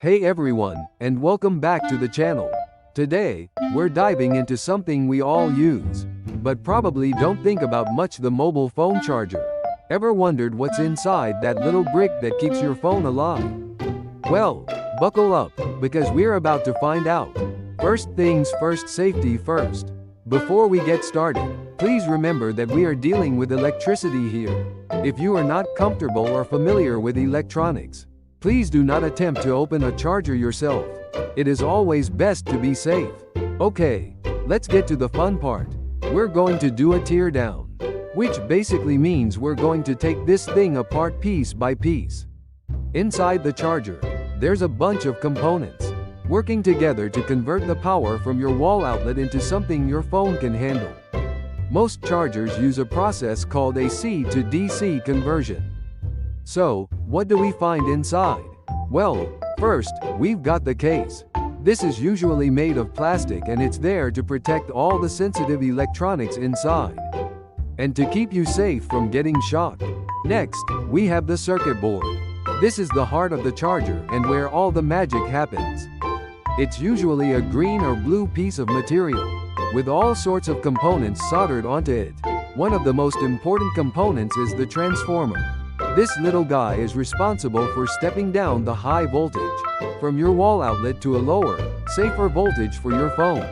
Hey everyone, and welcome back to the channel. Today, we're diving into something we all use, but probably don't think about much: the mobile phone charger. Ever wondered what's inside that little brick that keeps your phone alive? Well, buckle up, because we're about to find out. First things first, safety first. Before we get started, please remember that we are dealing with electricity here. If you are not comfortable or familiar with electronics, please do not attempt to open a charger yourself. It is always best to be safe. Okay, let's get to the fun part. We're going to do a tear down, which basically means we're going to take this thing apart piece by piece. Inside the charger, there's a bunch of components working together to convert the power from your wall outlet into something your phone can handle. Most chargers use a process called AC to DC conversion. So, what do we find inside? Well, first, we've got the case. This is usually made of plastic and it's there to protect all the sensitive electronics inside, and to keep you safe from getting shocked. Next, we have the circuit board. This is the heart of the charger and where all the magic happens. It's usually a green or blue piece of material, with all sorts of components soldered onto it. One of the most important components is the transformer. This little guy is responsible for stepping down the high voltage from your wall outlet to a lower, safer voltage for your phone.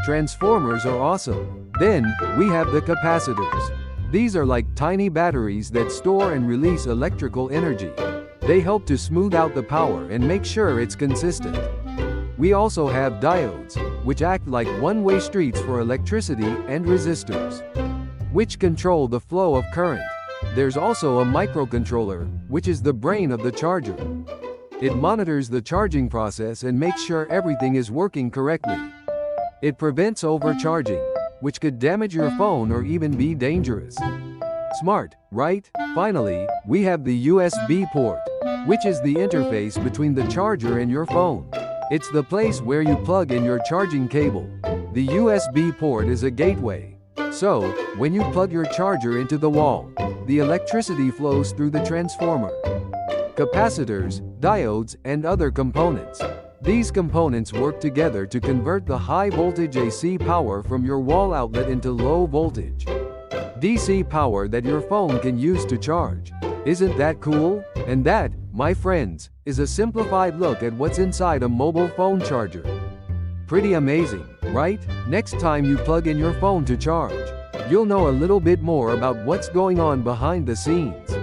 Transformers are awesome. Then, we have the capacitors. These are like tiny batteries that store and release electrical energy. They help to smooth out the power and make sure it's consistent. We also have diodes, which act like one-way streets for electricity, and resistors, which control the flow of current. There's also a microcontroller, which is the brain of the charger. It monitors the charging process and makes sure everything is working correctly. It prevents overcharging, which could damage your phone or even be dangerous. Smart, right? Finally, we have the USB port, which is the interface between the charger and your phone. It's the place where you plug in your charging cable. The USB port is a gateway. So, when you plug your charger into the wall, the electricity flows through the transformer, capacitors, diodes, and other components. These components work together to convert the high voltage AC power from your wall outlet into low voltage DC power that your phone can use to charge. Isn't that cool? And that, my friends, is a simplified look at what's inside a mobile phone charger. Pretty amazing, right? Next time you plug in your phone to charge, you'll know a little bit more about what's going on behind the scenes.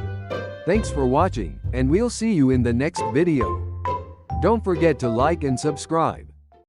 Thanks for watching, and we'll see you in the next video. Don't forget to like and subscribe.